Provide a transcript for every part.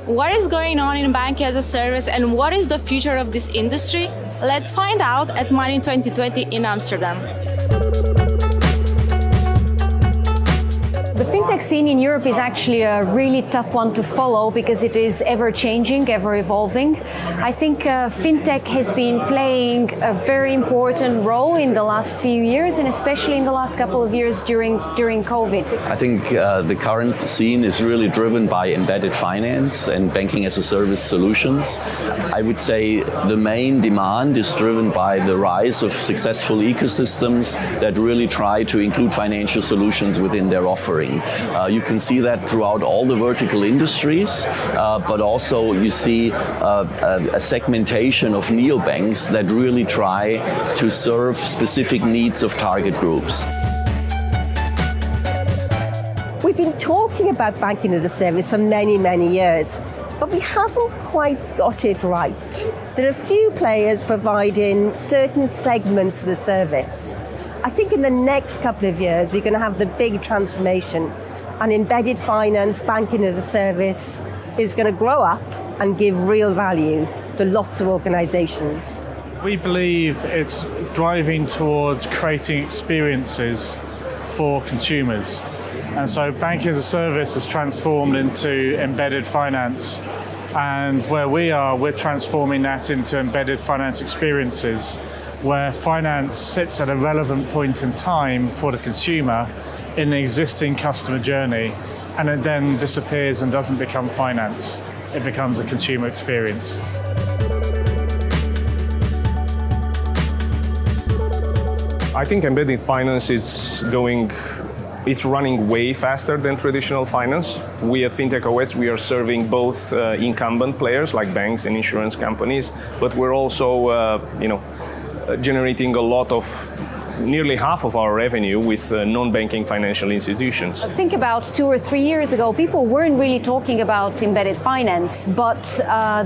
What is going on in banking as a service and what is the future of this industry? Let's find out at Money2020 in Amsterdam. The fintech scene in Europe is actually a really tough one to follow because it is ever-changing, ever-evolving. I think fintech has been playing a very important role in the last few years, and especially in the last couple of years during COVID. I think the current scene is really driven by embedded finance and banking-as-a-service solutions. I would say the main demand is driven by the rise of successful ecosystems that really try to include financial solutions within their offering. You can see that throughout all the vertical industries, but also you see a segmentation of neobanks that really try to serve specific needs of target groups. We've been talking about banking as a service for many, many years, but we haven't quite got it right. There are a few players providing certain segments of the service. I think in the next couple of years, we're going to have the big transformation, and embedded finance, banking as a service, is going to grow up and give real value to lots of organizations. We believe it's driving towards creating experiences for consumers. And so banking as a service has transformed into embedded finance. And where we are, we're transforming that into embedded finance experiences, where finance sits at a relevant point in time for the consumer in the existing customer journey, and it then disappears and doesn't become finance. It becomes a consumer experience. I think embedded finance is it's running way faster than traditional finance. We at Fintech OS, we are serving both incumbent players like banks and insurance companies, but we're also generating a lot of, nearly half of our revenue with non-banking financial institutions. Think about 2 or 3 years ago, people weren't really talking about embedded finance, but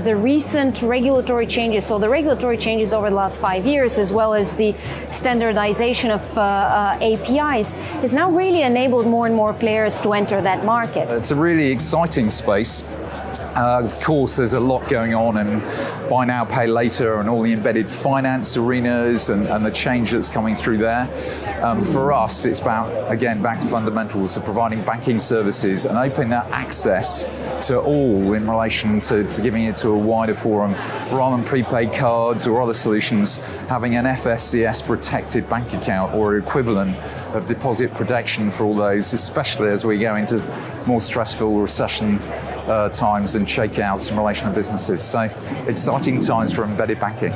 the recent regulatory changes, so the regulatory changes over the last 5 years, as well as the standardization of APIs, has now really enabled more and more players to enter that market. It's a really exciting space. Of course, there's a lot going on in buy now, pay later and all the embedded finance arenas and the change that's coming through there. For us, it's about, again, back to fundamentals of providing banking services and opening that access to all in relation to giving it to a wider forum, rather than prepaid cards or other solutions, having an FSCS protected bank account or equivalent of deposit protection for all those, especially as we go into more stressful recession times and shakeouts in relation to businesses. So exciting times for embedded banking.